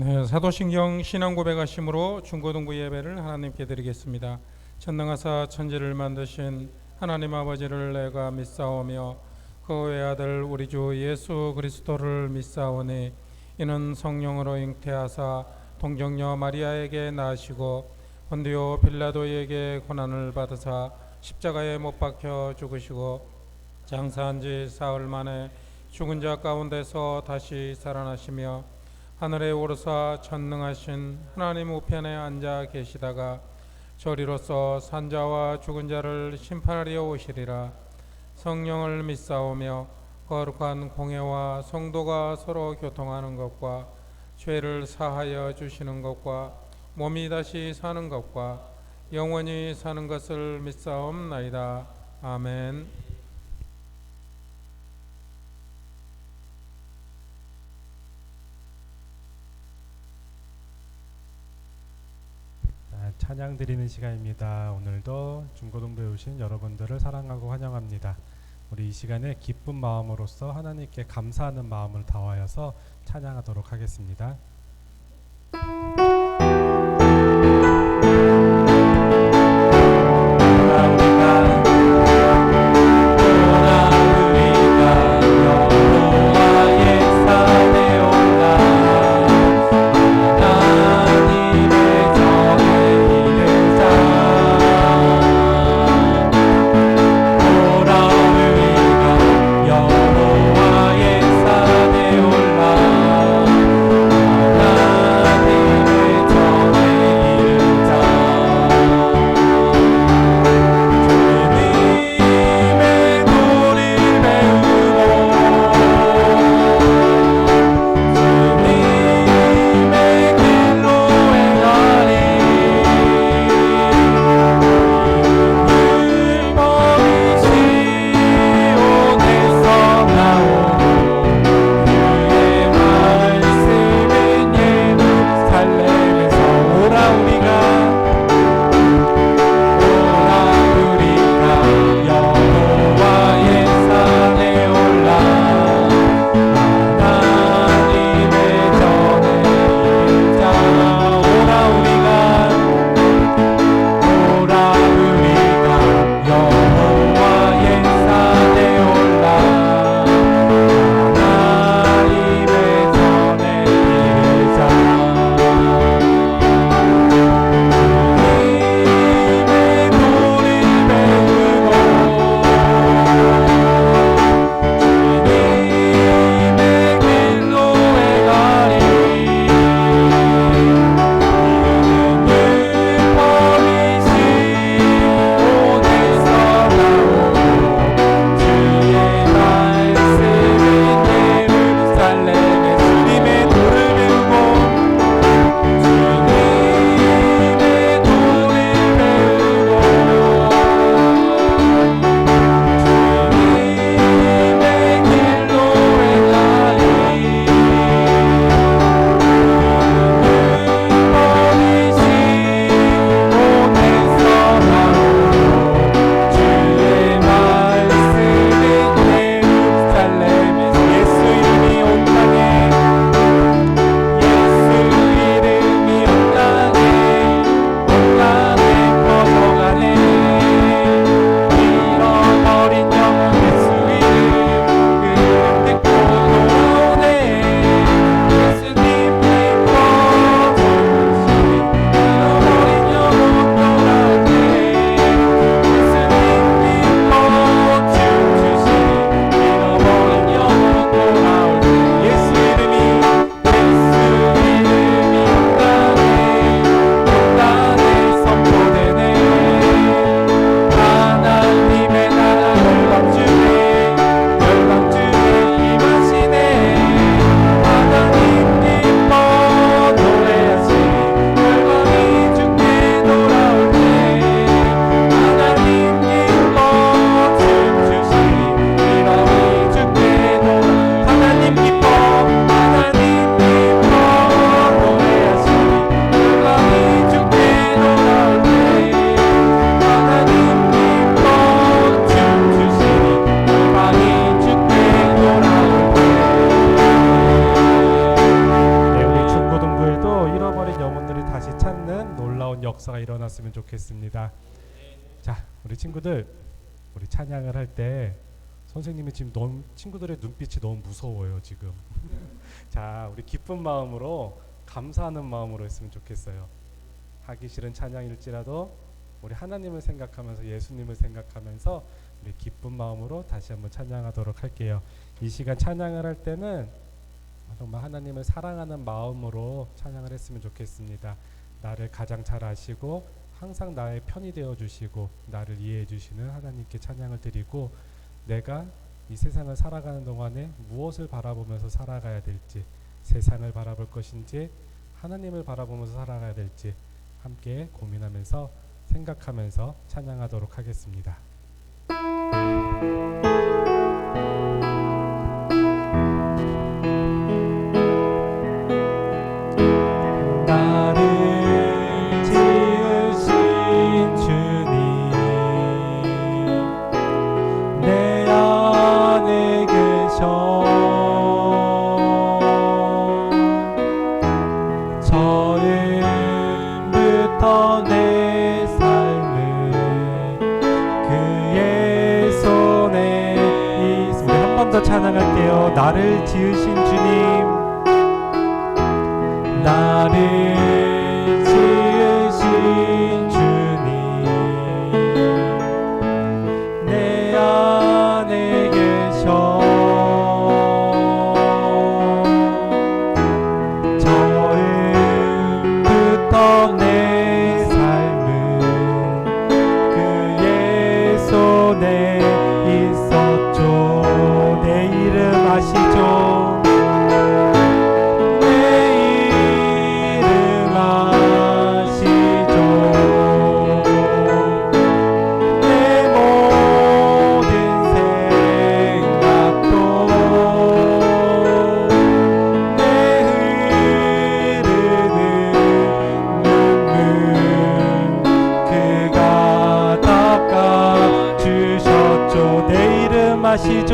네, 사도신경 신앙고백하심으로 중고등부 예배를 하나님께 드리겠습니다. 전능하사 천지를 만드신 하나님 아버지를 내가 믿사오며 그 외아들 우리 주 예수 그리스도를 믿사오니 이는 성령으로 잉태하사 동정녀 마리아에게 나시고 본디오 빌라도에게 고난을 받으사 십자가에 못 박혀 죽으시고 장사한 지 사흘 만에 죽은 자 가운데서 다시 살아나시며 하늘에 오르사 전능하신 하나님 우편에 앉아 계시다가 저리로서 산자와 죽은 자를 심판하려 오시리라. 성령을 믿사오며 거룩한 공회와 성도가 서로 교통하는 것과 죄를 사하여 주시는 것과 몸이 다시 사는 것과 영원히 사는 것을 믿사옵나이다. 아멘. 찬양 드리는 시간입니다. 오늘도 중고등부에 오신 여러분들을 사랑하고 환영합니다. 우리 이 시간에 기쁜 마음으로써 하나님께 감사하는 마음을 다하여서 찬양하도록 하겠습니다. 다시 찾는 놀라운 역사가 일어났으면 좋겠습니다. 자, 우리 친구들, 우리 찬양을 할 때 선생님이 지금 너무 친구들의 눈빛이 너무 무서워요 지금. 자, 우리 기쁜 마음으로 감사하는 마음으로 했으면 좋겠어요. 하기 싫은 찬양일지라도 우리 하나님을 생각하면서 예수님을 생각하면서 우리 기쁜 마음으로 다시 한번 찬양하도록 할게요. 이 시간 찬양을 할 때는 정말 하나님을 사랑하는 마음으로 찬양을 했으면 좋겠습니다. 나를 가장 잘 아시고 항상 나의 편이 되어 주시고 나를 이해해 주시는 하나님께 찬양을 드리고, 내가 이 세상을 살아가는 동안에 무엇을 바라보면서 살아가야 될지, 세상을 바라볼 것인지 하나님을 바라보면서 살아가야 될지 함께 고민하면서 생각하면서 찬양하도록 하겠습니다. 찬양할게요. 나를 지으신 주님, 나를 지으신 주님, 내 안에 계셔. 처음부터 내 삶은 그의 손에 있었죠. 내 이름 아시죠? 내 이름 아시죠? 내 모든 생각도 내 흐르는 눈물 그가 닦아주셨죠. 내 이름 아시죠?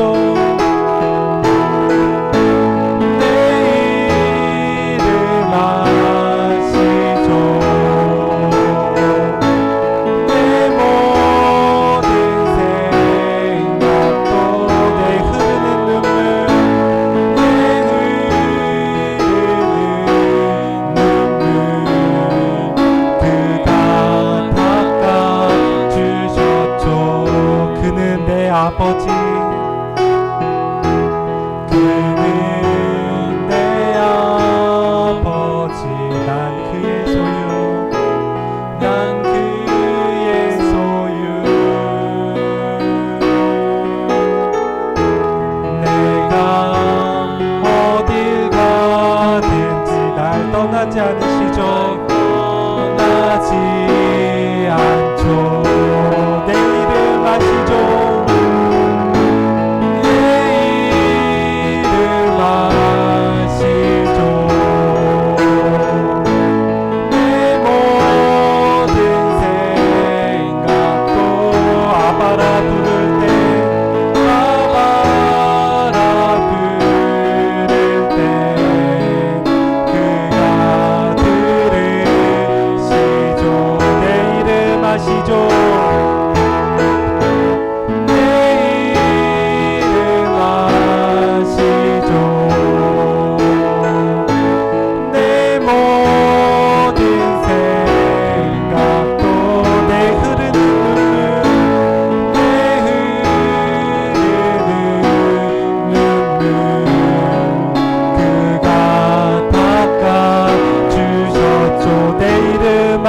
아버지, 그는 내 아버지, 난 그의 소유, 난 그의 소유. 내가 어딜 가든지 날 떠나지 않으시죠? 떠나지 않죠. 내 이름 아시죠?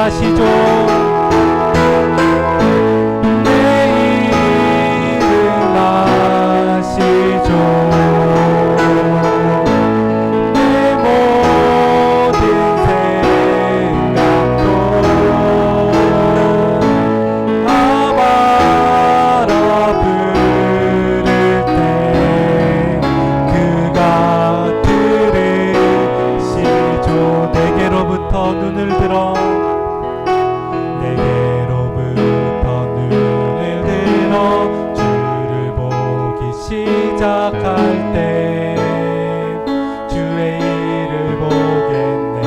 아시죠? 내 이름 아시죠? 내 모든 생각도 아바라 부를 때 그가 들으시죠. 내게로부터 눈을 들어 시작할 때 주의 일을 보겠네.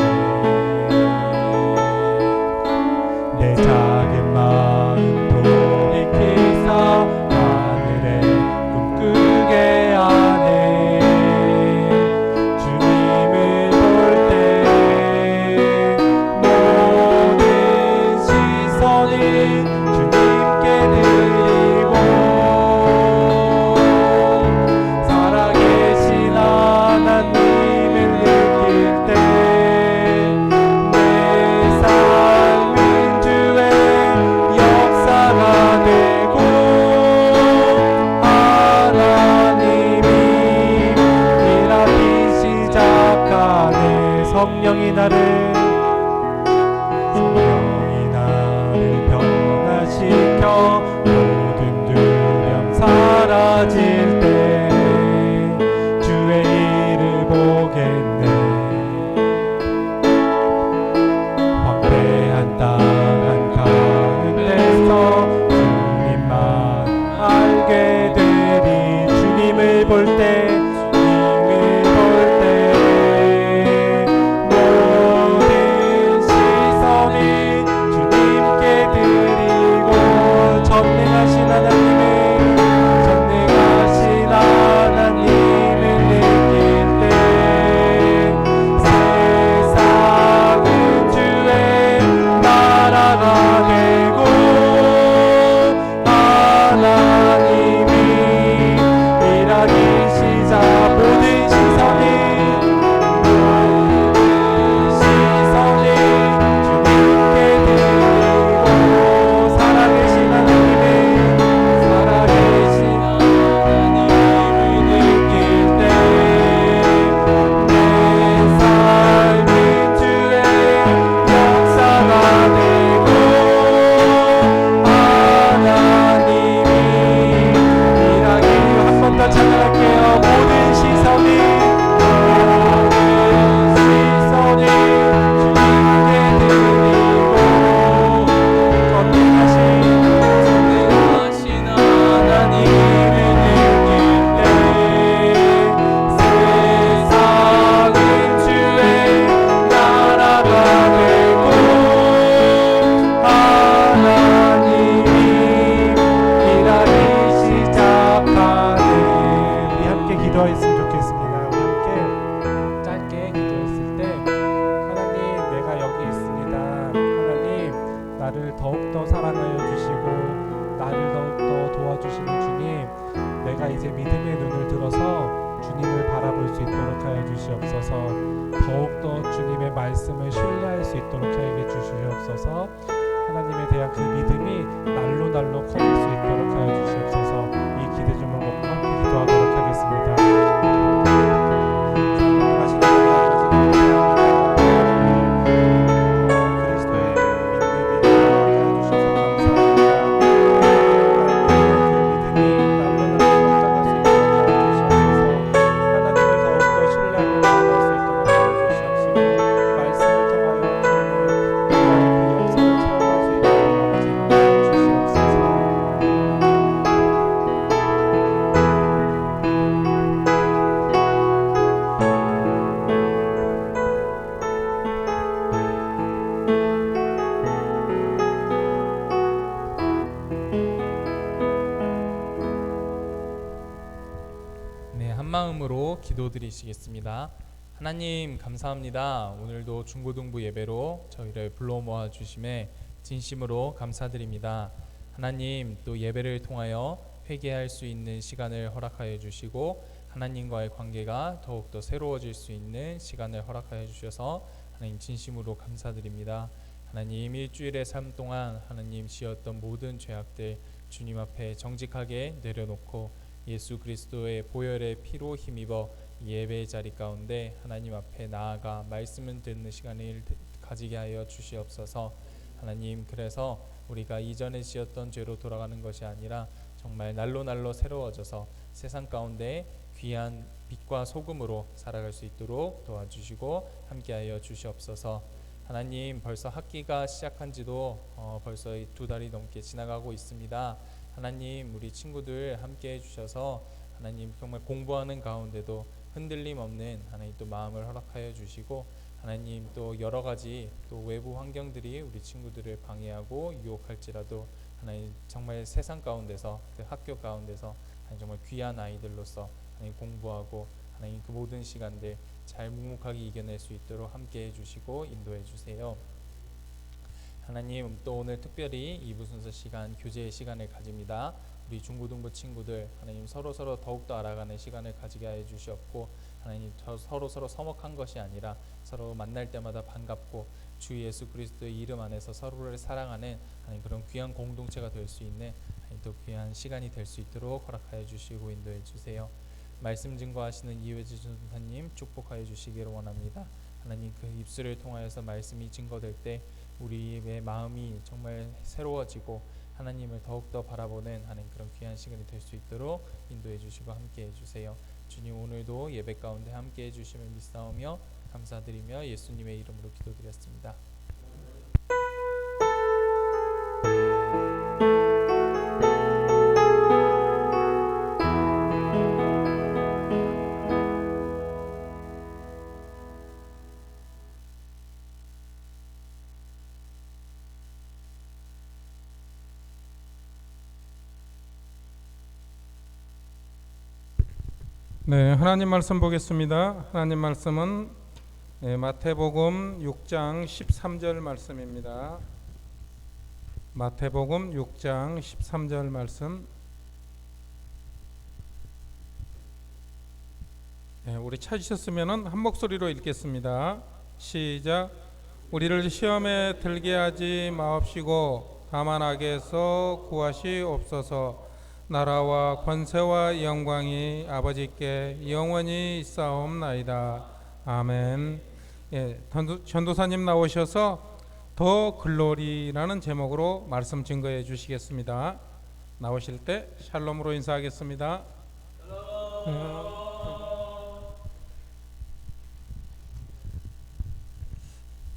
나를 더욱더 사랑하여 주시고 나를 더욱더 도와주시는 주님, 내가 이제 믿음의 눈을 들어서 주님을 바라볼 수 있도록 하여 주시옵소서. 더욱더 주님의 말씀을 신뢰할 수 있도록 하여 주시옵소서. 하나님에 대한 그 믿음이 날로 날로 커질 수 있도록 하여 주시옵소서. 이 기대 좀 먹고 함께 기도하도록 하겠습니다. 네, 한마음으로 기도드리시겠습니다. 하나님 감사합니다. 오늘도 중고등부 예배로 저희를 불러 모아 주심에 진심으로 감사드립니다. 하나님, 또 예배를 통하여 회개할 수 있는 시간을 허락하여 주시고 하나님과의 관계가 더욱더 새로워질 수 있는 시간을 허락하여 주셔서 하나님 진심으로 감사드립니다. 하나님, 일주일의 삶 동안 하나님 지었던 모든 죄악들 주님 앞에 정직하게 내려놓고 예수 그리스도의 보혈의 피로 힘입어 예배의 자리 가운데 하나님 앞에 나아가 말씀을 듣는 시간을 가지게 하여 주시옵소서. 하나님, 그래서 우리가 이전에 지었던 죄로 돌아가는 것이 아니라 정말 날로 날로 새로워져서 세상 가운데 귀한 빛과 소금으로 살아갈 수 있도록 도와주시고 함께하여 주시옵소서. 하나님, 벌써 학기가 시작한 지도 벌써 2달이 넘게 지나가고 있습니다. 하나님, 우리 친구들 함께 해주셔서 하나님 정말 공부하는 가운데도 흔들림 없는 하나님 또 마음을 허락하여 주시고 하나님 또 여러 가지 또 외부 환경들이 우리 친구들을 방해하고 유혹할지라도 하나님 정말 세상 가운데서 그 학교 가운데서 하나님 정말 귀한 아이들로서 하나님 공부하고 하나님 그 모든 시간들 잘 묵묵하게 이겨낼 수 있도록 함께 해주시고 인도해 주세요. 하나님, 또 오늘 특별히 2부 순서 시간 교제의 시간을 가집니다. 우리 중고등부 친구들 하나님 서로 더욱더 알아가는 시간을 가지게 해 주시옵고 하나님 서로 서먹한 것이 아니라 서로 만날 때마다 반갑고 주 예수 그리스도의 이름 안에서 서로를 사랑하는 하나님 그런 귀한 공동체가 될 수 있는 하나님 또 귀한 시간이 될 수 있도록 허락하여 주시고 인도해 주세요. 말씀 증거하시는 이회지 전사님 축복하여 주시기를 원합니다. 하나님, 그 입술을 통하여서 말씀이 증거될 때 우리의 마음이 정말 새로워지고 하나님을 더욱더 바라보는 하나님 그런 귀한 시간이 될 수 있도록 인도해 주시고 함께 해주세요. 주님, 오늘도 예배 가운데 함께 해주심을 믿사오며 감사드리며 예수님의 이름으로 기도드렸습니다. 네, 하나님 말씀 보겠습니다. 하나님 말씀은 마태복음 6장 13절 말씀입니다. 마태복음 6장 13절 말씀. 우리 찾으셨으면 한 목소리로 읽겠습니다. 시작. 우리를 시험에 들게 하지 마옵시고 다만 악에서 구하시옵소서. 나라와 권세와 영광이 아버지께 영원히 있사옵나이다. 아멘. 전도사님 나오셔서 더 글로리라는 제목으로 말씀 증거해 주시겠습니다. 나오실 때 샬롬으로 인사하겠습니다.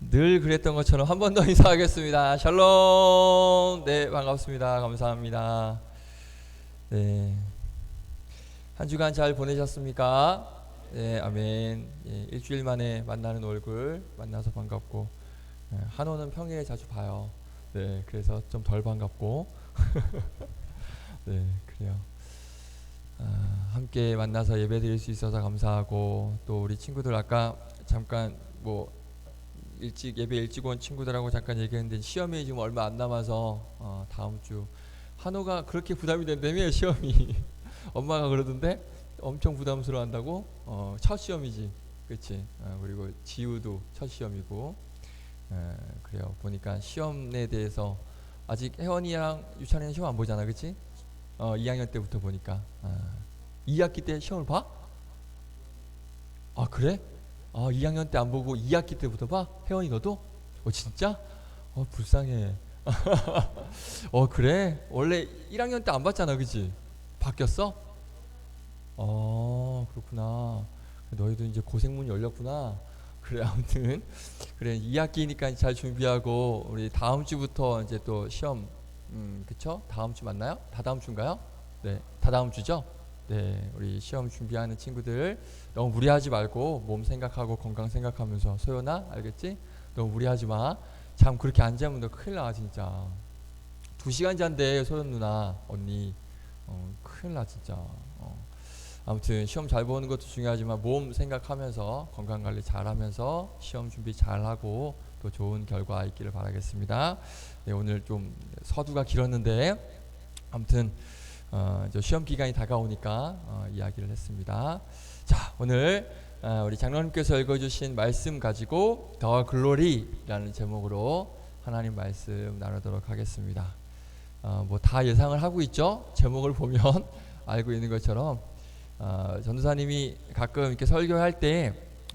늘 그랬던 것처럼 한 번 더 인사하겠습니다. 샬롬. 네, 반갑습니다. 감사합니다. 네, 한 주간 잘 보내셨습니까? 네, 아멘. 예, 일주일 만에 만나는 얼굴 만나서 반갑고, 한호는 평일에 자주 봐요. 네, 그래서 좀 덜 반갑고, 네, 그래요. 함께 만나서 예배드릴 수 있어서 감사하고, 또 우리 친구들 아까 잠깐 일찍 예배 일찍 온 친구들하고 잠깐 얘기했는데 시험이 지금 얼마 안 남아서 다음 주 한호가 그렇게 부담이 된다며 시험이 엄마가 그러던데 엄청 부담스러워한다고. 첫 시험이지, 그렇지? 그리고 지우도 첫 시험이고. 그래요. 보니까 시험에 대해서 아직 혜원이랑 유찬이는 시험 안 보잖아, 그렇지? 2학년 때부터 보니까 2학기 때 시험을 봐? 아 그래? 2학년 때 안 보고 2학기 때부터 봐? 혜원이 너도? 진짜? 불쌍해. 그래? 원래 1학년 때 안 봤잖아, 그치? 바뀌었어? 그렇구나. 너희도 이제 고생문 열렸구나. 그래, 아무튼 그래 2학기니까 잘 준비하고 우리 다음 주부터 이제 또 시험, 그쵸? 다음 주 맞나요? 다다음 주인가요? 네, 다다음 주죠? 네, 우리 시험 준비하는 친구들 너무 무리하지 말고 몸 생각하고 건강 생각하면서. 소연아, 알겠지? 너무 무리하지 마. 잠 그렇게 안 자면 너 큰일 나 진짜. 2시간 잔대 소연 누나 언니. 큰일 나 진짜. 아무튼 시험 잘 보는 것도 중요하지만 몸 생각하면서 건강 관리 잘하면서 시험 준비 잘하고 또 좋은 결과 있기를 바라겠습니다. 네, 오늘 좀 서두가 길었는데 아무튼 이제 시험 기간이 다가오니까 이야기를 했습니다. 자, 오늘 우리 장로님께서 읽어주신 말씀 가지고 더 글로리라는 제목으로 하나님 말씀 나누도록 하겠습니다. 뭐 다 예상을 하고 있죠. 제목을 보면 알고 있는 것처럼 전도사님이 가끔 이렇게 설교할 때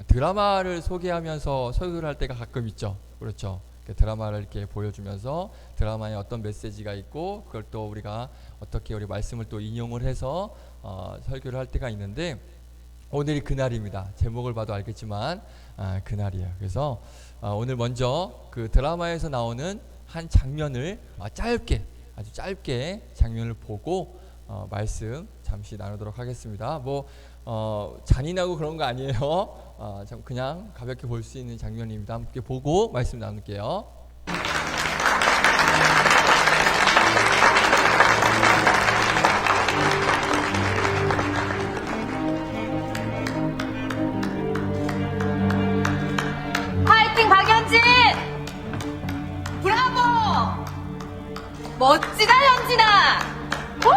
드라마를 소개하면서 설교를 할 때가 가끔 있죠. 그렇죠. 드라마를 이렇게 보여주면서 드라마에 어떤 메시지가 있고 그걸 또 우리가 어떻게 우리 말씀을 또 인용을 해서 설교를 할 때가 있는데 오늘이 그날입니다. 제목을 봐도 알겠지만 그날이에요. 그래서 오늘 먼저 그 드라마에서 나오는 한 장면을 아주 짧게 장면을 보고 말씀 잠시 나누도록 하겠습니다. 뭐 잔인하고 그런 거 아니에요. 그냥 가볍게 볼 수 있는 장면입니다. 함께 보고 말씀 나눌게요. 화이팅 박연진! 브라보! 멋지다 연진아! 우!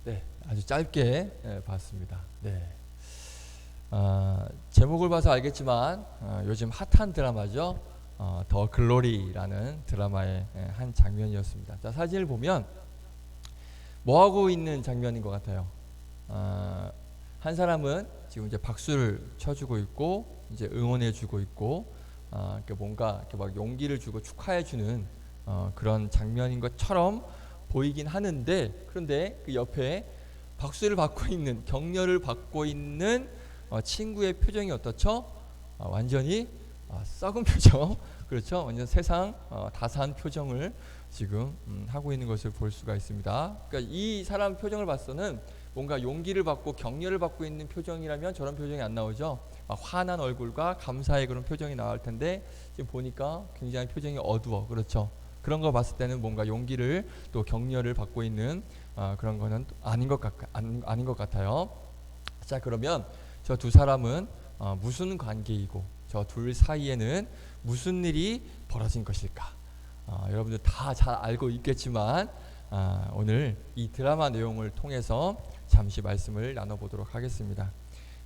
네, 아주 짧게 봤습니다. 네. 제목을 봐서 알겠지만 요즘 핫한 드라마죠. 더 글로리라는 드라마의 한 장면이었습니다. 자, 사진을 보면 뭐 하고 있는 장면인 것 같아요. 한 사람은 지금 이제 박수를 쳐주고 있고 이제 응원해주고 있고 이렇게 뭔가 이렇게 막 용기를 주고 축하해주는 그런 장면인 것처럼 보이긴 하는데, 그런데 그 옆에 박수를 받고 있는, 격려를 받고 있는 친구의 표정이 어떻죠? 완전히 썩은 표정. 그렇죠? 완전 세상 다산 표정을 지금 하고 있는 것을 볼 수가 있습니다. 그러니까 이 사람 표정을 봐서는 뭔가 용기를 받고 격려를 받고 있는 표정이라면 저런 표정이 안 나오죠. 화난 얼굴과 감사의 그런 표정이 나올 텐데 지금 보니까 굉장히 표정이 어두워. 그렇죠? 그런 거 봤을 때는 뭔가 용기를 또 격려를 받고 있는 그런 거는 아닌 것 같아요. 자, 그러면 저 두 사람은 무슨 관계이고 저 둘 사이에는 무슨 일이 벌어진 것일까? 여러분들 다 잘 알고 있겠지만 오늘 이 드라마 내용을 통해서 잠시 말씀을 나눠보도록 하겠습니다.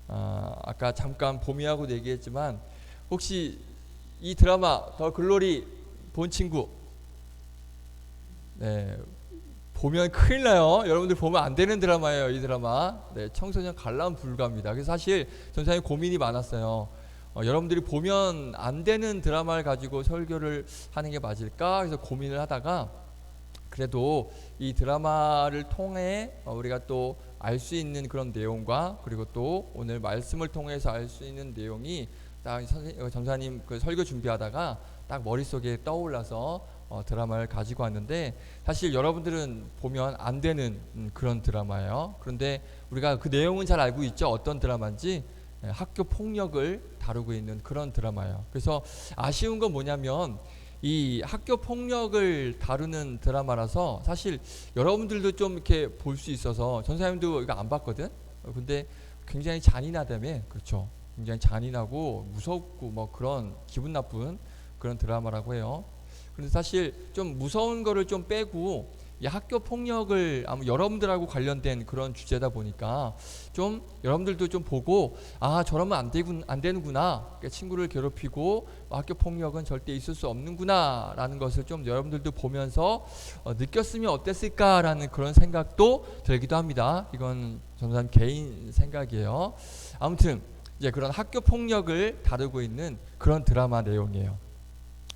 아까 잠깐 봄이하고도 얘기했지만 혹시 이 드라마 더 글로리 본 친구? 네, 보면 큰일 나요. 여러분들 보면 안 되는 드라마예요, 이 드라마. 네, 청소년 관람 불가입니다. 그래서 사실 전사님 고민이 많았어요. 여러분들이 보면 안 되는 드라마를 가지고 설교를 하는 게 맞을까? 그래서 고민을 하다가 그래도 이 드라마를 통해 우리가 또 알 수 있는 그런 내용과 그리고 또 오늘 말씀을 통해서 알 수 있는 내용이 딱 전사님 그 설교 준비하다가 딱 머릿속에 떠올라서 드라마를 가지고 왔는데 사실 여러분들은 보면 안 되는 그런 드라마예요. 그런데 우리가 그 내용은 잘 알고 있죠. 어떤 드라마인지. 학교 폭력을 다루고 있는 그런 드라마예요. 그래서 아쉬운 건 뭐냐면 이 학교 폭력을 다루는 드라마라서 사실 여러분들도 좀 이렇게 볼 수 있어서 전사님도 이거 안 봤거든. 근데 굉장히 잔인하다며. 그렇죠. 굉장히 잔인하고 무섭고 뭐 그런 기분 나쁜 그런 드라마라고 해요. 그런데 사실 좀 무서운 거를 좀 빼고 이 학교 폭력을 아마 여러분들하고 관련된 그런 주제다 보니까 좀 여러분들도 좀 보고 아 저러면 안 되는구나. 그러니까 친구를 괴롭히고 학교 폭력은 절대 있을 수 없는구나 라는 것을 좀 여러분들도 보면서 느꼈으면 어땠을까라는 그런 생각도 들기도 합니다. 이건 전사님 개인 생각이에요. 아무튼 이제 그런 학교 폭력을 다루고 있는 그런 드라마 내용이에요.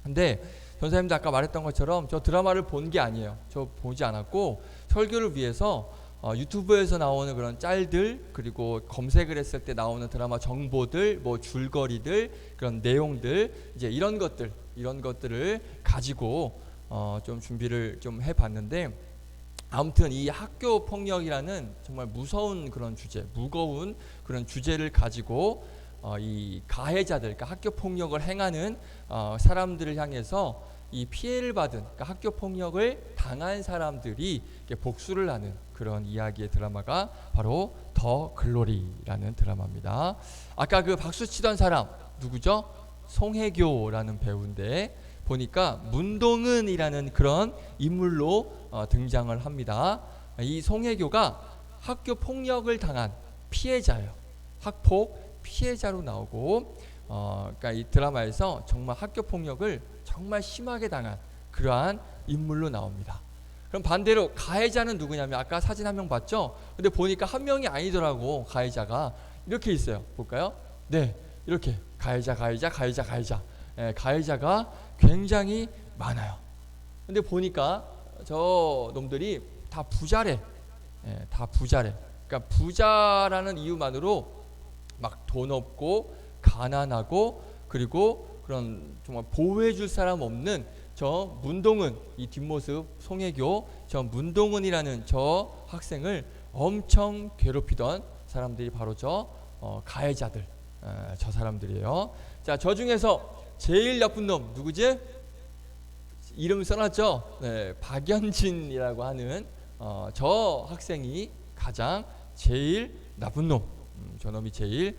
근데 전사님도 아까 말했던 것처럼 저 드라마를 본 게 아니에요. 저 보지 않았고 설교를 위해서 유튜브에서 나오는 그런 짤들 그리고 검색을 했을 때 나오는 드라마 정보들 뭐 줄거리들 그런 내용들 이제 이런 것들을 가지고 좀 준비를 좀 해봤는데 아무튼 이 학교 폭력이라는 정말 무서운 그런 주제 무거운 그런 주제를 가지고 이 가해자들, 그러니까 학교 폭력을 행하는 사람들을 향해서 이 피해를 받은, 그러니까 학교 폭력을 당한 사람들이 복수를 하는 그런 이야기의 드라마가 바로 더 글로리라는 드라마입니다. 아까 그 박수 치던 사람 누구죠? 송혜교라는 배우인데 보니까 문동은이라는 그런 인물로 등장을 합니다. 이 송혜교가 학교 폭력을 당한 피해자예요. 학폭 피해자로 나오고 그러니까 이 드라마에서 정말 학교 폭력을 정말 심하게 당한 그러한 인물로 나옵니다. 그럼 반대로 가해자는 누구냐면 아까 사진 한 명 봤죠? 근데 보니까 한 명이 아니더라고. 가해자가 이렇게 있어요. 볼까요? 네, 이렇게 가해자. 예, 가해자가 굉장히 많아요. 근데 보니까 저 놈들이 다 부자래. 예, 다 부자래. 그러니까 부자라는 이유만으로 막 돈 없고 가난하고 그리고 그런 정말 보호해줄 사람 없는 저 문동은 이 뒷모습 송혜교 저 문동은이라는 저 학생을 엄청 괴롭히던 사람들이 바로 저 가해자들 저 사람들이에요. 자, 저 중에서 제일 나쁜 놈 누구지? 이름 써놨죠? 네, 박연진이라고 하는 저 학생이 가장 제일 나쁜 놈. 저 놈이 제일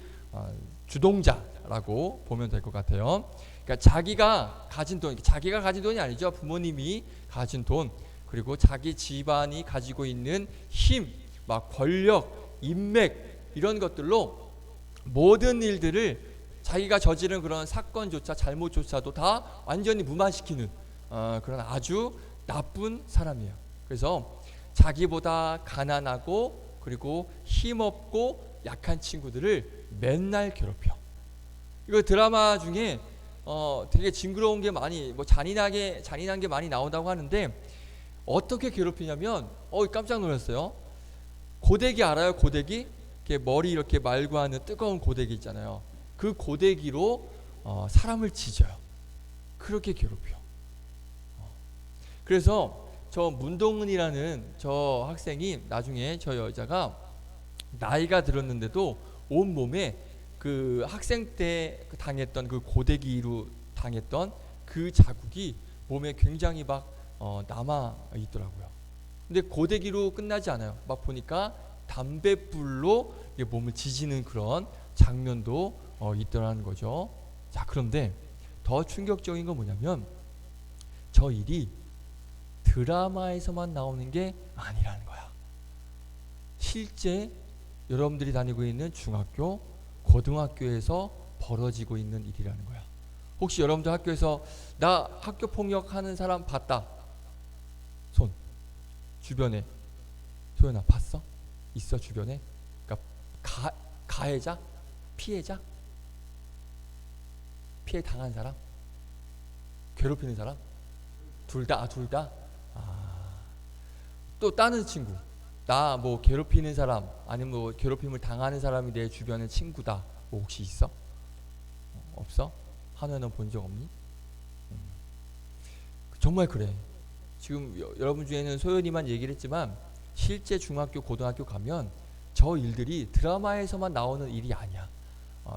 주동자라고 보면 될 것 같아요. 그러니까 자기가 가진 돈이 아니죠. 부모님이 가진 돈 그리고 자기 집안이 가지고 있는 힘, 막 권력, 인맥 이런 것들로 모든 일들을 자기가 저지른 그런 사건조차 잘못조차도 다 완전히 무마시키는 그런 아주 나쁜 사람이에요. 그래서 자기보다 가난하고 그리고 힘없고 약한 친구들을 맨날 괴롭혀. 이거 드라마 중에 되게 징그러운 게 많이 잔인한 게 많이 나온다고 하는데 어떻게 괴롭히냐면 깜짝 놀랐어요. 고데기 알아요? 고데기? 이렇게 머리 이렇게 말고 하는 뜨거운 고데기 있잖아요. 그 고데기로 사람을 찢어요. 그렇게 괴롭혀. 그래서 저 문동은이라는 저 학생이 나중에 저 여자가 나이가 들었는데도 온 몸에 그 학생 때 당했던 그 고데기로 당했던 그 자국이 몸에 굉장히 막 남아 있더라고요. 근데 고데기로 끝나지 않아요. 막 보니까 담뱃불로 몸을 지지는 그런 장면도 있더라는 거죠. 자, 그런데 더 충격적인 건 뭐냐면 저 일이 드라마에서만 나오는 게 아니라는 거야. 실제 여러분들이 다니고 있는 중학교, 고등학교에서 벌어지고 있는 일이라는 거야. 혹시 여러분들 학교에서 나 학교 폭력하는 사람 봤다? 손. 주변에. 소연아 봤어? 있어 주변에? 그러니까 가해자? 피해자? 피해 당한 사람? 괴롭히는 사람? 둘 다? 둘 다? 또 다른 친구. 나 뭐 괴롭히는 사람 아니면 뭐 괴롭힘을 당하는 사람이 내 주변에 친구다. 뭐 혹시 있어? 없어? 한우는 본 적 없니? 정말 그래. 지금 여러분 중에는 소연이만 얘기를 했지만 실제 중학교, 고등학교 가면 저 일들이 드라마에서만 나오는 일이 아니야.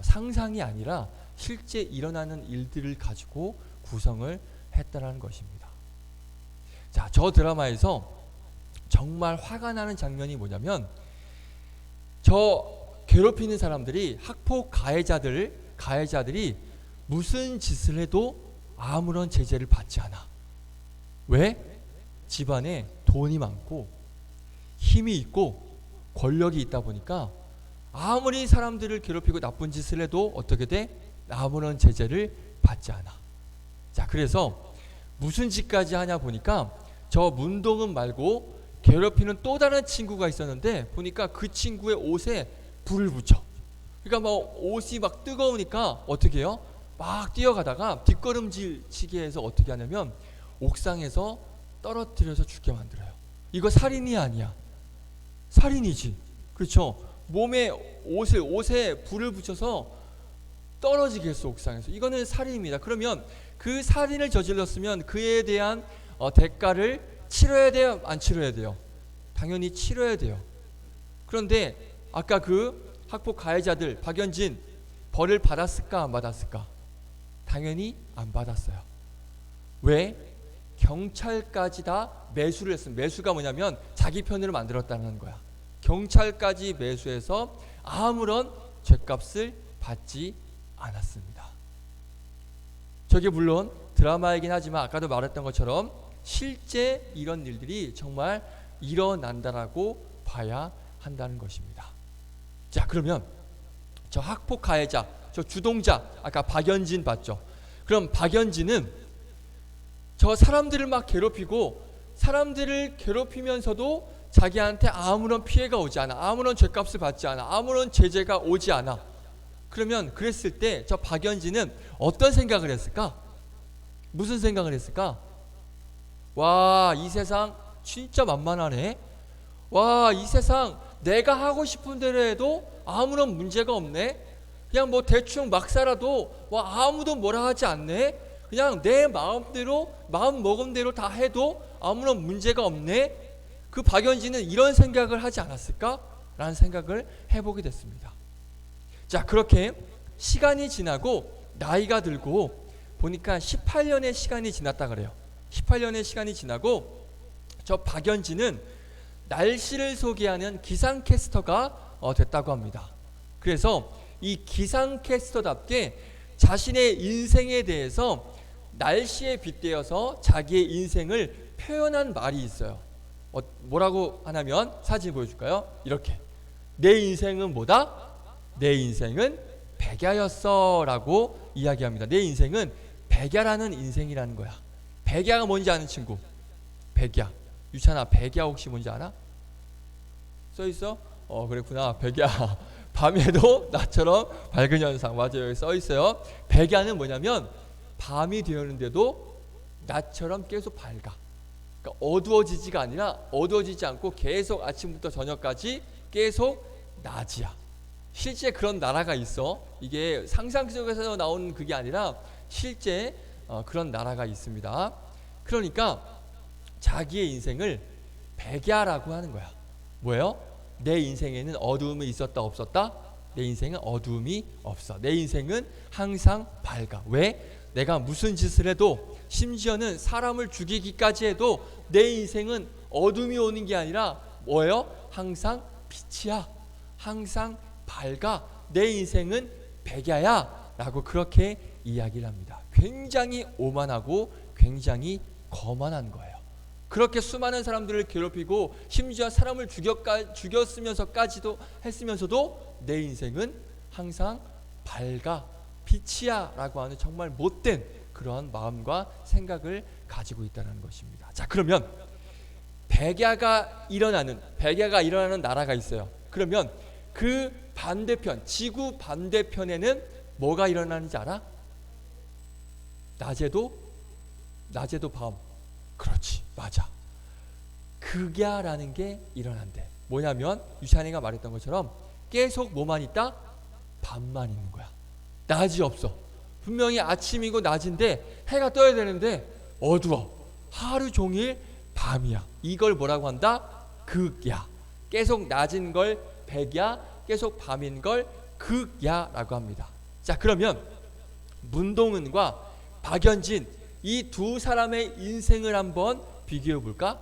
상상이 아니라 실제 일어나는 일들을 가지고 구성을 했다라는 것입니다. 자, 저 드라마에서 정말 화가 나는 장면이 뭐냐면 저 괴롭히는 사람들이 학폭 가해자들이 무슨 짓을 해도 아무런 제재를 받지 않아. 왜? 집안에 돈이 많고 힘이 있고 권력이 있다 보니까 아무리 사람들을 괴롭히고 나쁜 짓을 해도 어떻게 돼? 아무런 제재를 받지 않아. 자, 그래서 무슨 짓까지 하냐 보니까 저 문동은 말고 괴롭히는 또 다른 친구가 있었는데 보니까 그 친구의 옷에 불을 붙여. 그러니까 뭐 옷이 막 뜨거우니까 어떻게 해요? 막 뛰어가다가 뒷걸음질 치게 해서 어떻게 하냐면 옥상에서 떨어뜨려서 죽게 만들어요. 이거 살인이 아니야. 살인이지. 그렇죠? 몸에 옷에 불을 붙여서 떨어지게 했어, 옥상에서. 이거는 살인입니다. 그러면 그 살인을 저질렀으면 그에 대한 대가를 치러야 돼요? 안 치러야 돼요? 당연히 치러야 돼요. 그런데 아까 그 학폭 가해자들 박연진 벌을 받았을까 안 받았을까? 당연히 안 받았어요. 왜? 경찰까지 다 매수를 했습니다. 매수가 뭐냐면 자기 편으로 만들었다는 거야. 경찰까지 매수해서 아무런 죗값을 받지 않았습니다. 저게 물론 드라마이긴 하지만 아까도 말했던 것처럼 실제 이런 일들이 정말 일어난다라고 봐야 한다는 것입니다. 자, 그러면 저 학폭 가해자, 저 주동자, 아까 박연진 봤죠? 그럼 박연진은 저 사람들을 막 괴롭히고 사람들을 괴롭히면서도 자기한테 아무런 피해가 오지 않아. 아무런 죗값을 받지 않아. 아무런 제재가 오지 않아. 그러면 그랬을 때 저 박연진은 어떤 생각을 했을까? 무슨 생각을 했을까? 와, 이 세상 진짜 만만하네. 와, 이 세상 내가 하고 싶은 대로 해도 아무런 문제가 없네. 그냥 뭐 대충 막 살아도 와, 아무도 뭐라 하지 않네. 그냥 내 마음대로 마음 먹은 대로 다 해도 아무런 문제가 없네. 그 박연진은 이런 생각을 하지 않았을까? 라는 생각을 해보게 됐습니다. 자, 그렇게 시간이 지나고 나이가 들고 보니까 18년의 시간이 지났다 그래요. 18년의 시간이 지나고 저 박연진은 날씨를 소개하는 기상캐스터가 됐다고 합니다. 그래서 이 기상캐스터답게 자신의 인생에 대해서 날씨에 빗대어서 자기의 인생을 표현한 말이 있어요. 뭐라고 하냐면 사진 보여줄까요? 이렇게. 내 인생은 뭐다? 내 인생은 백야였어 라고 이야기합니다. 내 인생은 백야라는 인생이라는 거야. 백야가 뭔지 아는 친구? 백야. 유찬아, 백야 혹시 뭔지 알아? 써있어? 그랬구나. 백야. 밤에도 나처럼 밝은 현상. 맞아요. 여기 써있어요. 백야는 뭐냐면 밤이 되었는데도 나처럼 계속 밝아. 그러니까 어두워지지가 아니라 어두워지지 않고 계속 아침부터 저녁까지 계속 낮이야. 실제 그런 나라가 있어. 이게 상상 속에서 나온 그게 아니라 실제 그런 나라가 있습니다. 그러니까 자기의 인생을 백야라고 하는 거야. 뭐예요? 내 인생에는 어두움이 있었다 없었다? 내 인생은 어두움이 없어. 내 인생은 항상 밝아. 왜? 내가 무슨 짓을 해도 심지어는 사람을 죽이기까지 해도 내 인생은 어둠이 오는 게 아니라 뭐예요? 항상 빛이야. 항상 밝아. 내 인생은 백야야 라고 그렇게 이야기를 합니다. 굉장히 오만하고 굉장히 거만한 거예요. 그렇게 수많은 사람들을 괴롭히고 심지어 사람을 죽였으면서까지도 했으면서도 내 인생은 항상 밝아 빛이야 라고 하는 정말 못된 그런 마음과 생각을 가지고 있다는 것입니다. 자, 그러면 백야가 일어나는 나라가 있어요. 그러면 그 반대편, 지구 반대편에는 뭐가 일어나는지 알아? 낮에도 밤. 그렇지, 맞아. 극야라는 게 일어난대. 뭐냐면 유찬이가 말했던 것처럼 계속 뭐만 있다? 밤만 있는 거야. 낮이 없어. 분명히 아침이고 낮인데 해가 떠야 되는데 어두워. 하루 종일 밤이야. 이걸 뭐라고 한다? 극야. 계속 낮은 걸 백야, 계속 밤인 걸 극야라고 합니다. 자, 그러면 문동은과 박연진 이 두 사람의 인생을 한번 비교해 볼까?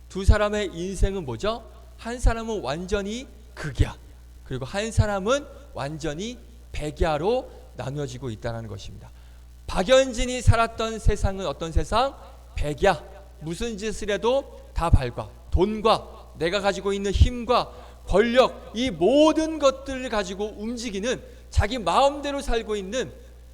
두 사람의 인생은 뭐죠? 한 사람은 완전히 극야, 그리고 한 사람은 완전히 백야로 나누어지고 있다는 것입니다. 박연진이 살았던 세상은 어떤 세상? 백야. 무슨 짓을 해도 다 발과 돈과 내가 가지고 있는 힘과 권력, 이 모든 것들을 가지고 움직이는, 자기 마음대로 살고 있는,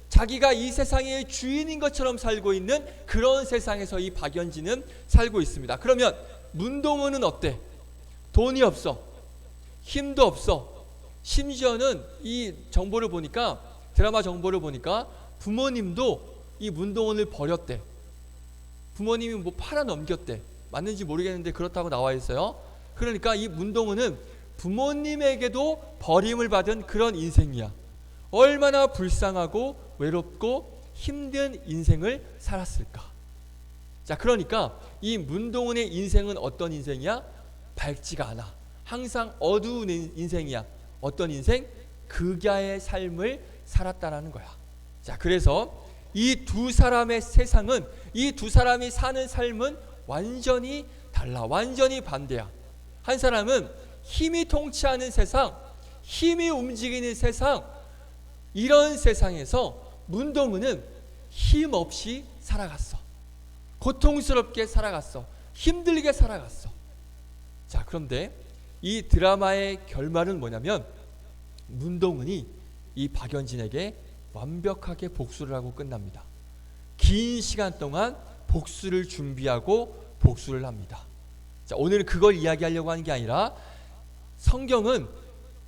자기가 이 세상의 주인인 것처럼 살고 있는 그런 세상에서 이 박연진은 살고 있습니다. 그러면 문동은은 어때? 돈이 없어, 힘도 없어, 심지어는 이 정보를 보니까, 드라마 정보를 보니까 부모님도 이 문동은을 버렸대. 부모님이 뭐 팔아 넘겼대. 맞는지 모르겠는데 그렇다고 나와 있어요. 그러니까 이 문동은은 부모님에게도 버림을 받은 그런 인생이야. 얼마나 불쌍하고 외롭고 힘든 인생을 살았을까. 자, 그러니까 이 문동은의 인생은 어떤 인생이야? 밝지가 않아. 항상 어두운 인생이야. 어떤 인생? 극야의 삶을 살았다라는 거야. 자, 그래서 이 두 사람의 세상은, 이 두 사람이 사는 삶은 완전히 달라. 완전히 반대야. 한 사람은 힘이 통치하는 세상, 힘이 움직이는 세상, 이런 세상에서 문동은은 힘 없이 살아갔어. 고통스럽게 살아갔어. 힘들게 살아갔어. 자, 그런데 이 드라마의 결말은 뭐냐면 문동은이 이 박연진에게 완벽하게 복수를 하고 끝납니다. 긴 시간 동안 복수를 준비하고 복수를 합니다. 자, 오늘은 그걸 이야기하려고 하는 게 아니라, 성경은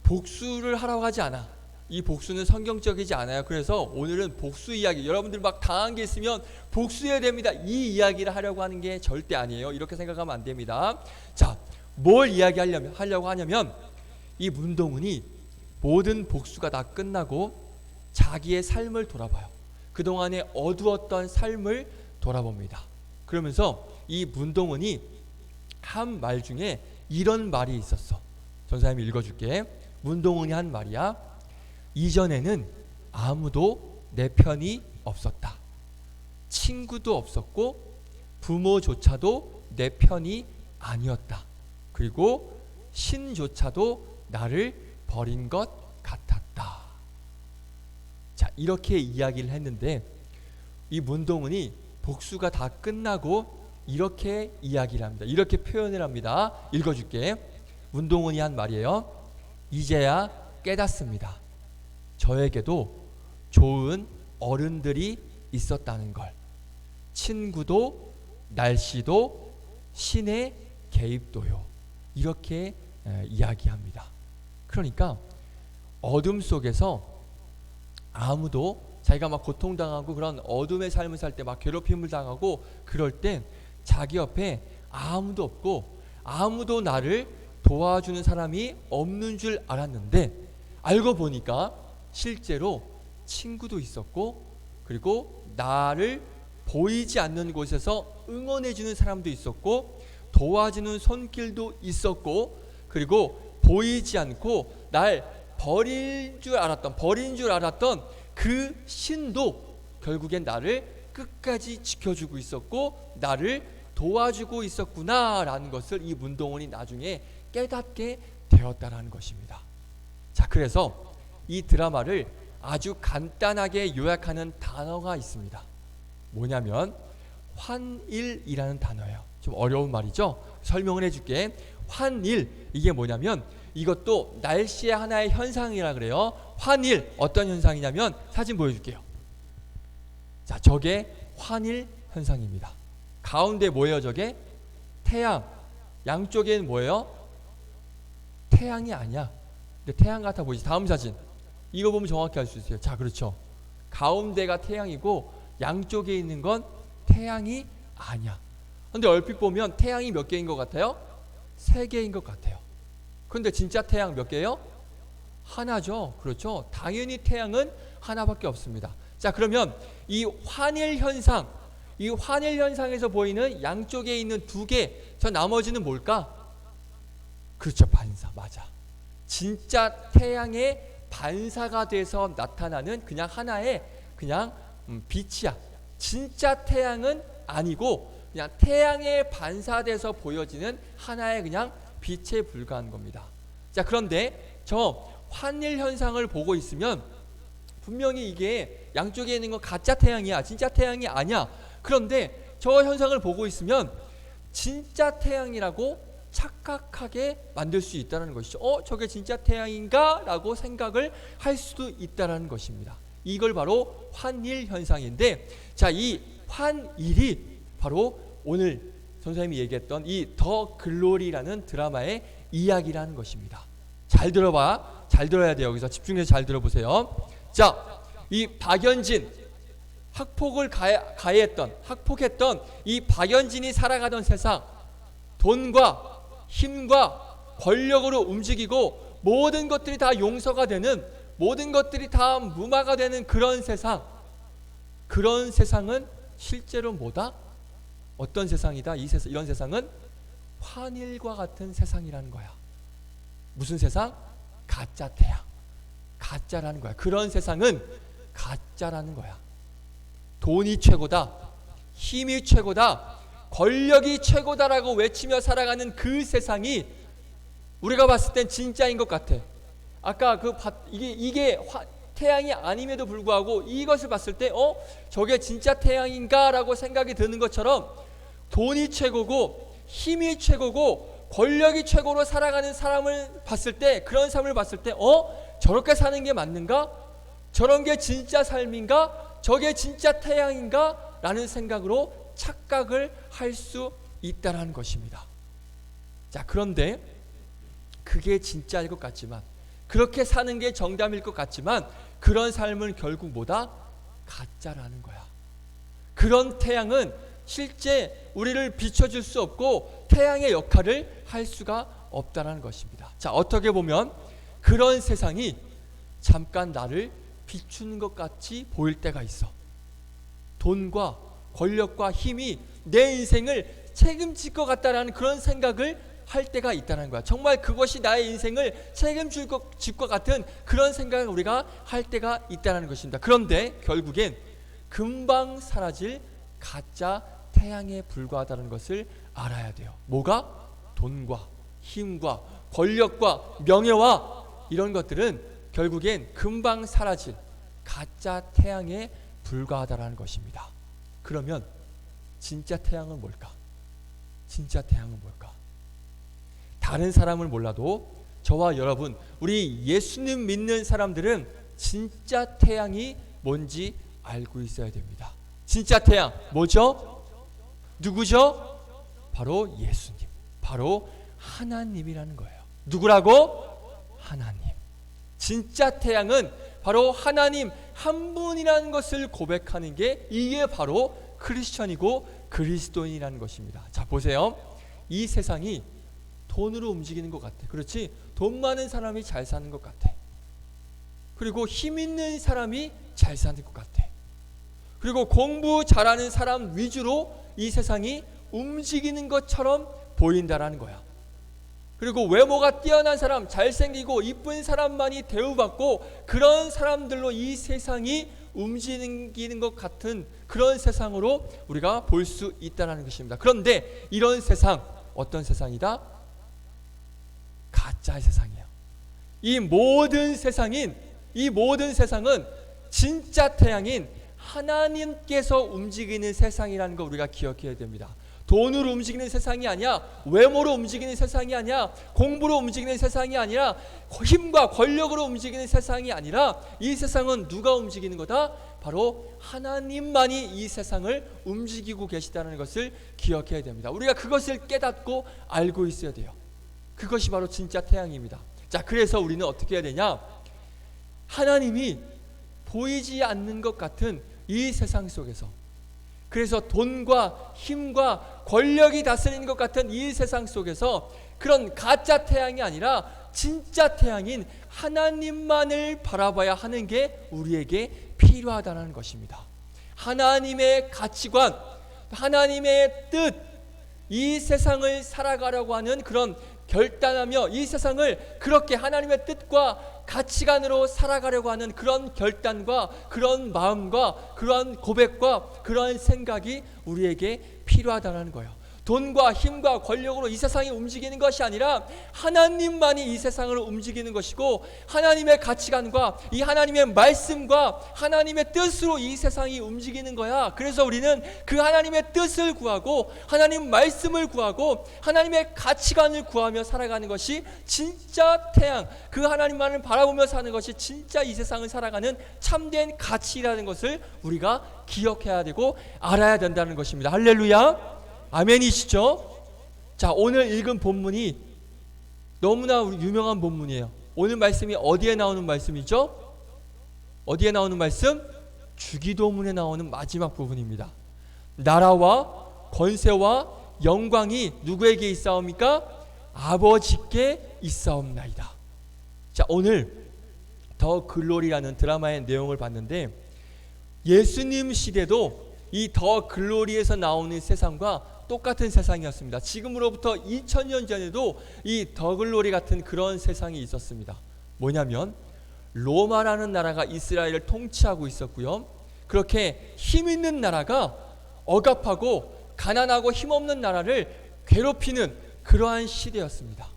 복수를 하라고 하지 않아. 이 복수는 성경적이지 않아요. 그래서 오늘은 복수 이야기, 여러분들 막 당한 게 있으면 복수해야 됩니다, 이 이야기를 하려고 하는 게 절대 아니에요. 이렇게 생각하면 안 됩니다. 자, 뭘 하려고 하냐면 이 문동은이 모든 복수가 다 끝나고 자기의 삶을 돌아봐요. 그동안의 어두웠던 삶을 돌아봅니다. 그러면서 이 문동은이 한 말 중에 이런 말이 있었어. 전사님이 읽어줄게. 문동은이 한 말이야. 이전에는 아무도 내 편이 없었다. 친구도 없었고 부모조차도 내 편이 아니었다. 그리고 신조차도 나를 버린 것 같았다. 자, 이렇게 이야기를 했는데 이 문동은이 복수가 다 끝나고 이렇게 이야기를 합니다. 이렇게 표현을 합니다. 읽어줄게. 문동은이 한 말이에요. 이제야 깨닫습니다. 저에게도 좋은 어른들이 있었다는 걸. 친구도 날씨도 신의 개입도요. 이렇게 이야기합니다. 그러니까 어둠 속에서 아무도, 자기가 막 고통당하고 그런 어둠의 삶을 살 때 막 괴롭힘을 당하고 그럴 땐 자기 옆에 아무도 없고 아무도 나를 도와주는 사람이 없는 줄 알았는데, 알고 보니까 실제로 친구도 있었고, 그리고 나를 보이지 않는 곳에서 응원해주는 사람도 있었고, 도와주는 손길도 있었고, 그리고 보이지 않고 날 버린 줄 알았던 그 신도 결국엔 나를 끝까지 지켜주고 있었고 나를 도와주고 있었구나라는 것을 이 문동은이 나중에 깨닫게 되었다는 것입니다. 자, 그래서 이 드라마를 아주 간단하게 요약하는 단어가 있습니다. 뭐냐면 환일이라는 단어예요. 좀 어려운 말이죠. 설명을 해줄게. 환일, 이게 뭐냐면 이것도 날씨의 하나의 현상이라 그래요. 환일, 어떤 현상이냐면 사진 보여줄게요. 자, 저게 환일 현상입니다. 가운데 뭐예요? 저게 태양. 양쪽에는 뭐예요? 태양이 아니야. 근데 태양 같아 보이지? 다음 사진. 이거 보면 정확히 알 수 있어요. 자, 그렇죠. 가운데가 태양이고 양쪽에 있는 건 태양이 아니야. 근데 얼핏 보면 태양이 몇 개인 것 같아요? 3개인 것 같아요. 근데 진짜 태양 몇 개예요? 하나죠. 그렇죠. 당연히 태양은 하나밖에 없습니다. 자, 그러면 이 환일 현상, 이 환일 현상에서 보이는 양쪽에 있는 2개, 저 나머지는 뭘까? 그렇죠. 반사. 맞아. 진짜 태양의 반사가 돼서 나타나는 그냥 하나의 그냥 빛이야. 진짜 태양은 아니고 그냥 태양에 반사돼서 보여지는 하나의 그냥 빛에 불과한 겁니다. 자, 그런데 저 환일 현상을 보고 있으면 분명히 이게 양쪽에 있는 건 가짜 태양이야, 진짜 태양이 아니야. 그런데 저 현상을 보고 있으면 진짜 태양이라고 착각하게 만들 수 있다는 것이죠. 저게 진짜 태양인가? 라고 생각을 할 수도 있다는 것입니다. 이걸 바로 환일 현상인데, 자, 이 환일이 바로 오늘 선생님이 얘기했던 이 더 글로리라는 드라마의 이야기라는 것입니다. 잘 들어봐. 잘 들어야 돼요. 여기서 집중해서 잘 들어보세요. 자, 이 박연진 학폭을 학폭했던 이 박연진이 살아가던 세상, 돈과 힘과 권력으로 움직이고 모든 것들이 다 용서가 되는, 모든 것들이 다 무마가 되는 그런 세상, 그런 세상은 실제로 뭐다? 어떤 세상이다? 이런 세상은 환일과 같은 세상이라는 거야. 무슨 세상? 가짜 태양, 가짜라는 거야. 그런 세상은 가짜라는 거야. 돈이 최고다, 힘이 최고다, 권력이 최고다라고 외치며 살아가는 그 세상이 우리가 봤을 땐 진짜인 것 같아. 아까 이게 태양이 아님에도 불구하고 이것을 봤을 때 저게 진짜 태양인가? 라고 생각이 드는 것처럼 돈이 최고고 힘이 최고고 권력이 최고로 살아가는 사람을 봤을 때, 그런 삶을 봤을 때 저렇게 사는 게 맞는가? 저런 게 진짜 삶인가? 저게 진짜 태양인가? 라는 생각으로 착각을 할 수 있다는 것입니다. 자, 그런데 그게 진짜일 것 같지만, 그렇게 사는 게 정답일 것 같지만, 그런 삶은 결국 뭐다? 가짜라는 거야. 그런 태양은 실제 우리를 비춰줄 수 없고 태양의 역할을 할 수가 없다는 것입니다. 자, 어떻게 보면 그런 세상이 잠깐 나를 비추는 것 같이 보일 때가 있어. 돈과 권력과 힘이 내 인생을 책임질 것 같다라는 그런 생각을 할 때가 있다는 거야. 정말 그것이 나의 인생을 책임질 것 같은 그런 생각을 우리가 할 때가 있다는 것입니다. 그런데 결국엔 금방 사라질 가짜 태양에 불과하다는 것을 알아야 돼요. 뭐가? 돈과 힘과 권력과 명예와 이런 것들은 결국엔 금방 사라질 가짜 태양에 불과하다는 것입니다. 그러면 진짜 태양은 뭘까? 진짜 태양은 뭘까? 다른 사람을 몰라도 저와 여러분, 우리 예수님 믿는 사람들은 진짜 태양이 뭔지 알고 있어야 됩니다. 진짜 태양 뭐죠? 누구죠? 바로 예수님, 바로 하나님이라는 거예요. 누구라고? 하나님. 진짜 태양은 바로 하나님 한 분이라는 것을 고백하는 게, 이게 바로 크리스천이고 그리스도인이라는 것입니다. 자, 보세요. 이 세상이 돈으로 움직이는 것 같아. 그렇지? 돈 많은 사람이 잘 사는 것 같아. 그리고 힘 있는 사람이 잘 사는 것 같아. 그리고 공부 잘하는 사람 위주로 이 세상이 움직이는 것처럼 보인다라는 거야. 그리고 외모가 뛰어난 사람, 잘생기고 이쁜 사람만이 대우받고 그런 사람들로 이 세상이 움직이는 것 같은 그런 세상으로 우리가 볼 수 있다는 것입니다. 그런데 이런 세상, 어떤 세상이다? 가짜의 세상이에요. 이 모든 세상은 진짜 태양인 하나님께서 움직이는 세상이라는 거 우리가 기억해야 됩니다. 돈으로 움직이는 세상이 아니야, 외모로 움직이는 세상이 아니야, 공부로 움직이는 세상이 아니라, 힘과 권력으로 움직이는 세상이 아니라, 이 세상은 누가 움직이는 거다? 바로 하나님만이 이 세상을 움직이고 계시다는 것을 기억해야 됩니다. 우리가 그것을 깨닫고 알고 있어야 돼요. 그것이 바로 진짜 태양입니다. 자, 그래서 우리는 어떻게 해야 되냐? 하나님이 보이지 않는 것 같은 이 세상 속에서, 그래서 돈과 힘과 권력이 다스리는 것 같은 이 세상 속에서 그런 가짜 태양이 아니라 진짜 태양인 하나님만을 바라봐야 하는 게 우리에게 필요하다는 것입니다. 하나님의 가치관, 하나님의 뜻, 이 세상을 살아가려고 하는 그런 결단하며 이 세상을 그렇게 하나님의 뜻과 가치관으로 살아가려고 하는 그런 결단과 그런 마음과 그런 고백과 그런 생각이 우리에게 필요하다는 거예요. 돈과 힘과 권력으로 이 세상이 움직이는 것이 아니라 하나님만이 이 세상을 움직이는 것이고, 하나님의 가치관과 이 하나님의 말씀과 하나님의 뜻으로 이 세상이 움직이는 거야. 그래서 우리는 그 하나님의 뜻을 구하고 하나님 말씀을 구하고 하나님의 가치관을 구하며 살아가는 것이 진짜 태양, 그 하나님만을 바라보며 사는 것이 진짜 이 세상을 살아가는 참된 가치라는 것을 우리가 기억해야 되고 알아야 된다는 것입니다. 할렐루야, 아멘이시죠? 자, 오늘 읽은 본문이 너무나 유명한 본문이에요. 오늘 말씀이 어디에 나오는 말씀이죠? 어디에 나오는 말씀? 주기도문에 나오는 마지막 부분입니다. 나라와 권세와 영광이 누구에게 있사옵니까? 아버지께 있사옵나이다. 자, 오늘 더 글로리라는 드라마의 내용을 봤는데, 예수님 시대도 이 더 글로리에서 나오는 세상과 똑같은 세상이었습니다. 지금으로부터 2000년 전에도 이 더 글로리 같은 그런 세상이 있었습니다. 뭐냐면 로마라는 나라가 이스라엘을 통치하고 있었고요. 그렇게 힘 있는 나라가 억압하고 가난하고 힘없는 나라를 괴롭히는 그러한 시대였습니다.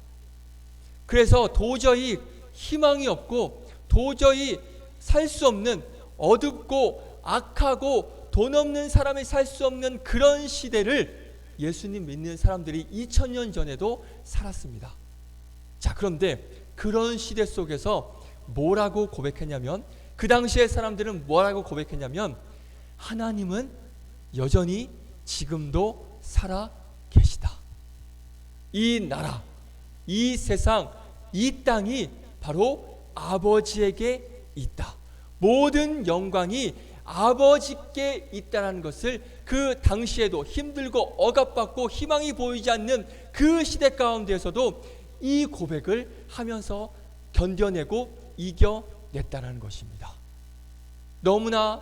그래서 도저히 희망이 없고 도저히 살 수 없는, 어둡고 악하고 돈 없는 사람이 살 수 없는 그런 시대를 예수님 믿는 사람들이 2000년 전에도 살았습니다. 자, 그런데 그런 시대 속에서 뭐라고 고백했냐면, 그 당시의 사람들은 뭐라고 고백했냐면, 하나님은 여전히 지금도 살아 계시다. 이 나라, 이 세상, 이 땅이 바로 아버지에게 있다. 모든 영광이 아버지께 있다는 것을 그 당시에도 힘들고 억압받고 희망이 보이지 않는 그 시대 가운데에서도 이 고백을 하면서 견뎌내고 이겨냈다는 것입니다. 너무나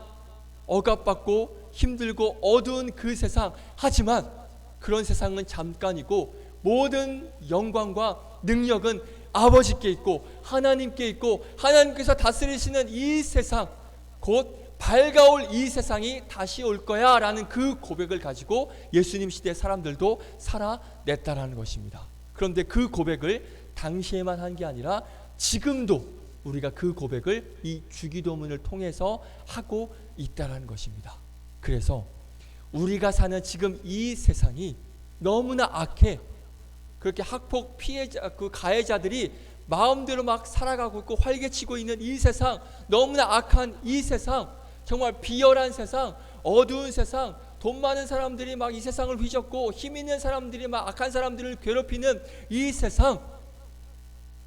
억압받고 힘들고 어두운 그 세상, 하지만 그런 세상은 잠깐이고 모든 영광과 능력은 아버지께 있고 하나님께 있고, 하나님께서 다스리시는 이 세상, 곧 밝아올 이 세상이 다시 올 거야 라는 그 고백을 가지고 예수님 시대 사람들도 살아냈다라는 것입니다. 그런데 그 고백을 당시에만 한 게 아니라 지금도 우리가 그 고백을 이 주기도문을 통해서 하고 있다라는 것입니다. 그래서 우리가 사는 지금 이 세상이 너무나 악해. 그렇게 학폭 피해자, 그 가해자들이 마음대로 막 살아가고 있고 활개치고 있는 이 세상, 너무나 악한 이 세상, 정말 비열한 세상, 어두운 세상, 돈 많은 사람들이 막 이 세상을 휘젓고 힘 있는 사람들이 막 악한 사람들을 괴롭히는 이 세상,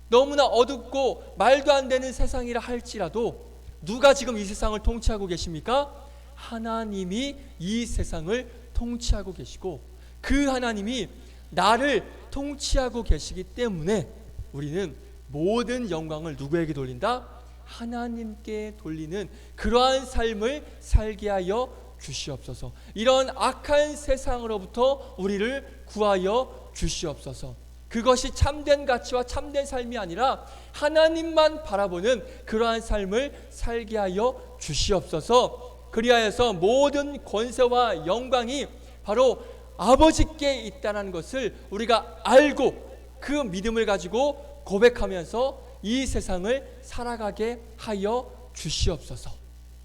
너무나 어둡고 말도 안 되는 세상이라 할지라도 누가 지금 이 세상을 통치하고 계십니까? 하나님이 이 세상을 통치하고 계시고, 그 하나님이 나를 통치하고 계시기 때문에 우리는 모든 영광을 누구에게 돌린다? 하나님께 돌리는 그러한 삶을 살게 하여 주시옵소서. 이런 악한 세상으로부터 우리를 구하여 주시옵소서. 그것이 참된 가치와 참된 삶이 아니라 하나님만 바라보는 그러한 삶을 살게 하여 주시옵소서. 그리하여서 모든 권세와 영광이 바로 아버지께 있다는 것을 우리가 알고 그 믿음을 가지고 고백하면서 이 세상을 살아가게 하여 주시옵소서.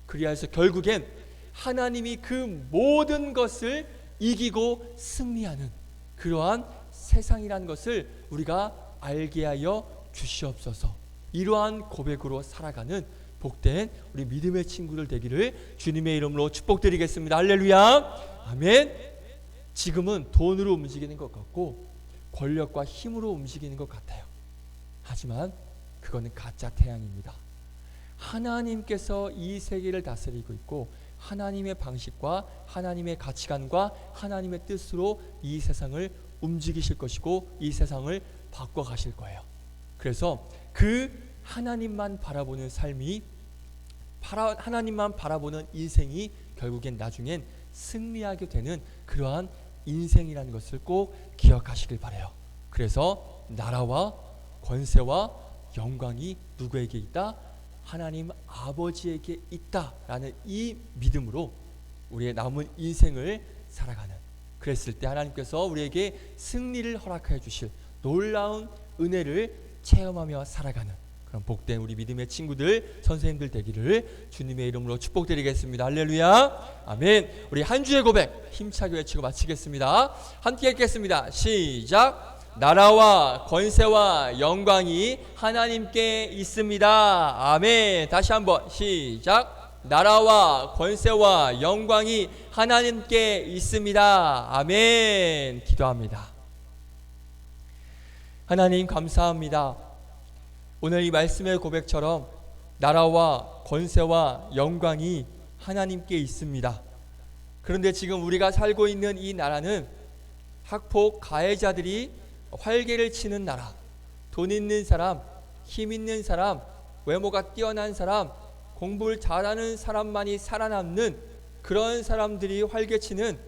그리하여서 결국엔 하나님이 그 모든 것을 이기고 승리하는 그러한 세상이라는 것을 우리가 알게 하여 주시옵소서. 이러한 고백으로 살아가는 복된 우리 믿음의 친구들 되기를 주님의 이름으로 축복드리겠습니다. 할렐루야, 아멘. 지금은 돈으로 움직이는 것 같고 권력과 힘으로 움직이는 것 같아요. 하지만 그거는 가짜 태양입니다. 하나님께서 이 세계를 다스리고 있고 하나님의 방식과 하나님의 가치관과 하나님의 뜻으로 이 세상을 움직이실 것이고 이 세상을 바꿔가실 거예요. 그래서 그 하나님만 바라보는 삶이, 하나님만 바라보는 인생이 결국엔 나중엔 승리하게 되는 그러한 인생이라는 것을 꼭 기억하시길 바라요. 그래서 나라와 권세와 영광이 누구에게 있다? 하나님 아버지에게 있다라는 이 믿음으로 우리의 남은 인생을 살아가는, 그랬을 때 하나님께서 우리에게 승리를 허락하여 주실 놀라운 은혜를 체험하며 살아가는 그런 복된 우리 믿음의 친구들, 선생님들 되기를 주님의 이름으로 축복드리겠습니다. 할렐루야, 아멘. 우리 한 주의 고백 힘차게 외치고 마치겠습니다. 함께 읽겠습니다. 시작. 나라와 권세와 영광이 하나님께 있습니다. 아멘. 다시 한번 시작. 나라와 권세와 영광이 하나님께 있습니다. 아멘. 기도합니다. 하나님 감사합니다. 오늘 이 말씀의 고백처럼 나라와 권세와 영광이 하나님께 있습니다. 그런데 지금 우리가 살고 있는 이 나라는 학폭 가해자들이 활개를 치는 나라, 돈 있는 사람, 힘 있는 사람, 외모가 뛰어난 사람, 공부를 잘하는 사람만이 살아남는 그런 사람들이 활개치는,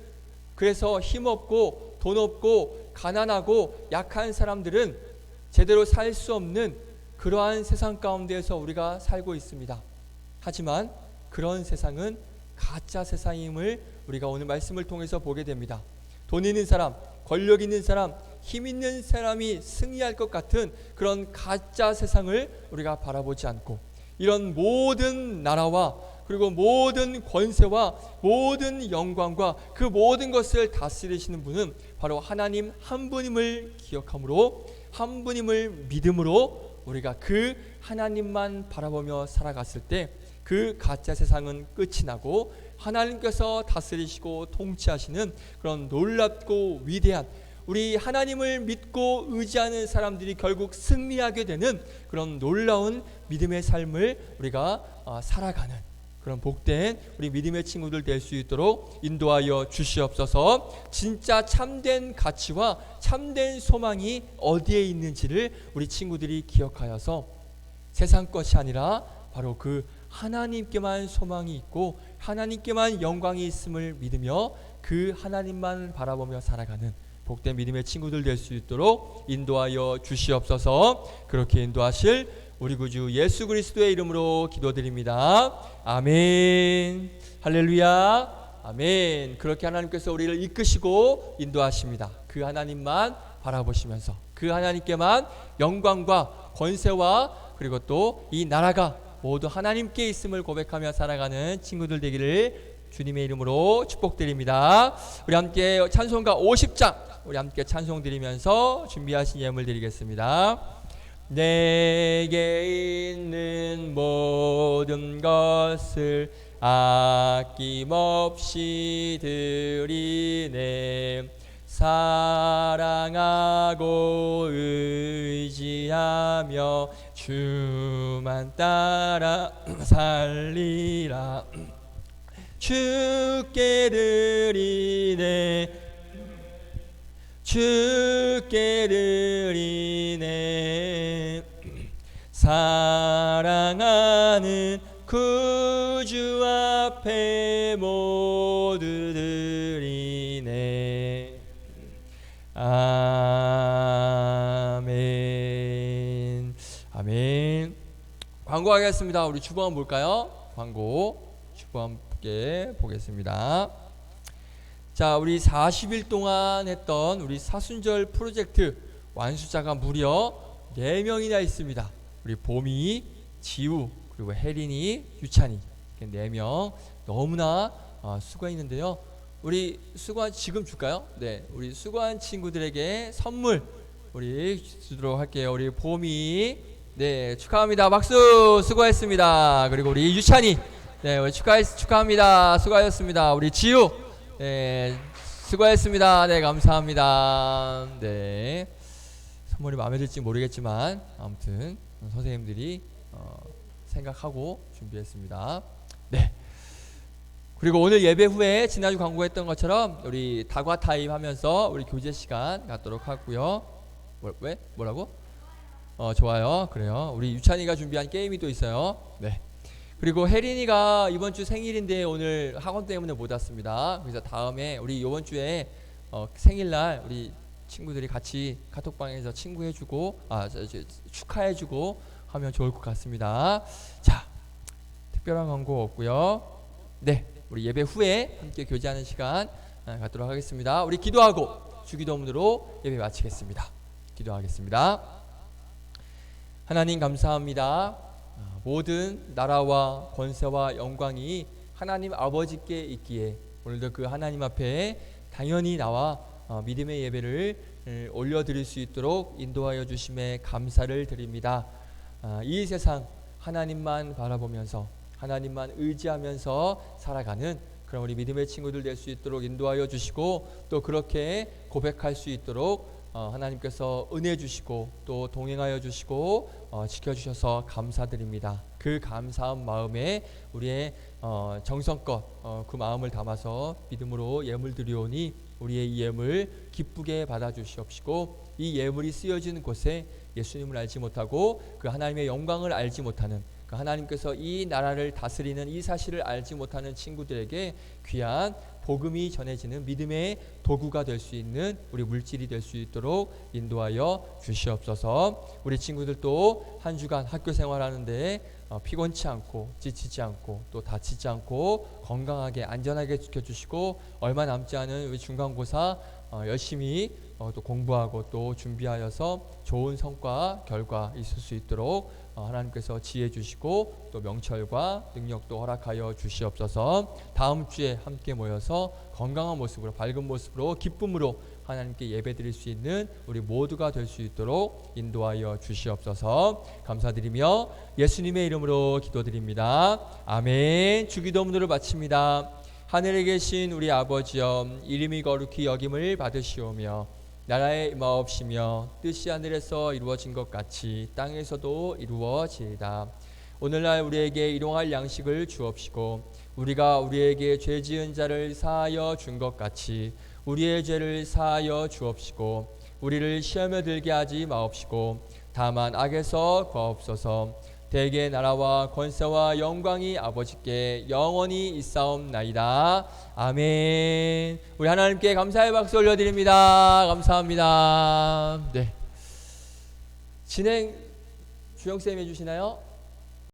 그래서 힘없고 돈 없고 가난하고 약한 사람들은 제대로 살 수 없는 그러한 세상 가운데에서 우리가 살고 있습니다. 하지만 그런 세상은 가짜 세상임을 우리가 오늘 말씀을 통해서 보게 됩니다. 돈 있는 사람, 권력 있는 사람, 힘 있는 사람이 승리할 것 같은 그런 가짜 세상을 우리가 바라보지 않고, 이런 모든 나라와 그리고 모든 권세와 모든 영광과 그 모든 것을 다스리시는 분은 바로 하나님 한 분임을 기억함으로, 한 분임을 믿음으로 우리가 그 하나님만 바라보며 살아갔을 때 그 가짜 세상은 끝이 나고 하나님께서 다스리시고 통치하시는 그런 놀랍고 위대한, 우리 하나님을 믿고 의지하는 사람들이 결국 승리하게 되는 그런 놀라운 믿음의 삶을 우리가 살아가는 그런 복된 우리 믿음의 친구들 될 수 있도록 인도하여 주시옵소서. 진짜 참된 가치와 참된 소망이 어디에 있는지를 우리 친구들이 기억하여서 세상 것이 아니라 바로 그 하나님께만 소망이 있고 하나님께만 영광이 있음을 믿으며 그 하나님만 바라보며 살아가는 복된 믿음의 친구들 될 수 있도록 인도하여 주시옵소서. 그렇게 인도하실 우리 구주 예수 그리스도의 이름으로 기도드립니다. 아멘. 할렐루야, 아멘. 그렇게 하나님께서 우리를 이끄시고 인도하십니다. 그 하나님만 바라보시면서 그 하나님께만 영광과 권세와 그리고 또 이 나라가 모두 하나님께 있음을 고백하며 살아가는 친구들 되기를 주님의 이름으로 축복드립니다. 우리 함께 찬송가 50장 우리 함께 찬송 드리면서 준비하신 예물 드리겠습니다. 내게 있는 모든 것을 아낌없이 드리네. 사랑하고 의지하며 주만 따라 살리라. 주께 드리네, 주께 드리네. 사랑하는 구주 앞에 모두 드리네. 아멘. 아멘. 광고하겠습니다. 우리 주보 한번 볼까요? 광고 주보 함께 보겠습니다. 자, 우리 40일 동안 했던 우리 사순절 프로젝트 완수자가 무려 4명이나 있습니다. 우리 봄이, 지우, 그리고 혜린이, 유찬이 이렇게 4명 너무나 수고했는데요. 우리 수고한 지금 줄까요? 네, 우리 수고한 친구들에게 선물 우리 주도록 할게요. 우리 봄이, 네, 축하합니다. 박수. 수고했습니다. 그리고 우리 유찬이, 네, 우리 축하합니다. 수고하셨습니다. 우리 지우, 네, 수고했습니다. 네, 감사합니다. 네, 선물이 마음에 들지 모르겠지만 아무튼 선생님들이 생각하고 준비했습니다. 네. 그리고 오늘 예배 후에 지난주 광고했던 것처럼 우리 다과 타임 하면서 우리 교제 시간 갖도록 하고요. 뭐라고? 좋아요. 그래요. 우리 유찬이가 준비한 게임이 또 있어요. 네. 그리고 혜린이가 이번 주 생일인데 오늘 학원 때문에 못 왔습니다. 그래서 다음에 우리 이번 주에 생일날 우리 친구들이 같이 카톡방에서 친구해주고 축하해주고 하면 좋을 것 같습니다. 자, 특별한 광고 없고요. 네, 우리 예배 후에 함께 교제하는 시간 갖도록 하겠습니다. 우리 기도하고 주기도문으로 예배 마치겠습니다. 기도하겠습니다. 하나님 감사합니다. 모든 나라와 권세와 영광이 하나님 아버지께 있기에 오늘도 그 하나님 앞에 당연히 나와 믿음의 예배를 올려드릴 수 있도록 인도하여 주심에 감사를 드립니다. 이 세상 하나님만 바라보면서 하나님만 의지하면서 살아가는 그런 우리 믿음의 친구들 될 수 있도록 인도하여 주시고 또 그렇게 고백할 수 있도록 하나님께서 은혜 주시고 또 동행하여 주시고 지켜주셔서 감사드립니다. 그 감사한 마음에 우리의 정성껏 그 마음을 담아서 믿음으로 예물 드리오니 우리의 이 예물 기쁘게 받아주시옵시고 이 예물이 쓰여지는 곳에 예수님을 알지 못하고 그 하나님의 영광을 알지 못하는 그 하나님께서 이 나라를 다스리는 이 사실을 알지 못하는 친구들에게 귀한 복음이 전해지는 믿음의 도구가 될 수 있는 우리 물질이 될 수 있도록 인도하여 주시옵소서. 우리 친구들도 한 주간 학교 생활하는데 피곤치 않고 지치지 않고 또 다치지 않고 건강하게 안전하게 지켜주시고 얼마 남지 않은 우리 중간고사 열심히 또 공부하고 또 준비하여서 좋은 성과 결과 있을 수 있도록 하나님께서 지혜 주시고 또 명철과 능력도 허락하여 주시옵소서. 다음 주에 함께 모여서 건강한 모습으로 밝은 모습으로 기쁨으로 하나님께 예배드릴 수 있는 우리 모두가 될 수 있도록 인도하여 주시옵소서. 감사드리며 예수님의 이름으로 기도드립니다. 아멘. 주기도문으로 마칩니다. 하늘에 계신 우리 아버지여 이름이 거룩히 여김을 받으시오며 나라의 임하옵시며 뜻이 하늘에서 이루어진 것 같이 땅에서도 이루어지이다. 오늘날 우리에게 일용할 양식을 주옵시고 우리가 우리에게 죄 지은 자를 사하여 준 것 같이 우리의 죄를 사하여 주옵시고 우리를 시험에 들게 하지 마옵시고 다만 악에서 구하옵소서. 대개 나라와 권세와 영광이 아버지께 영원히 있사옵나이다. 아멘. 우리 하나님께 감사의 박수 올려드립니다. 감사합니다. 네. 진행 주영쌤 해주시나요?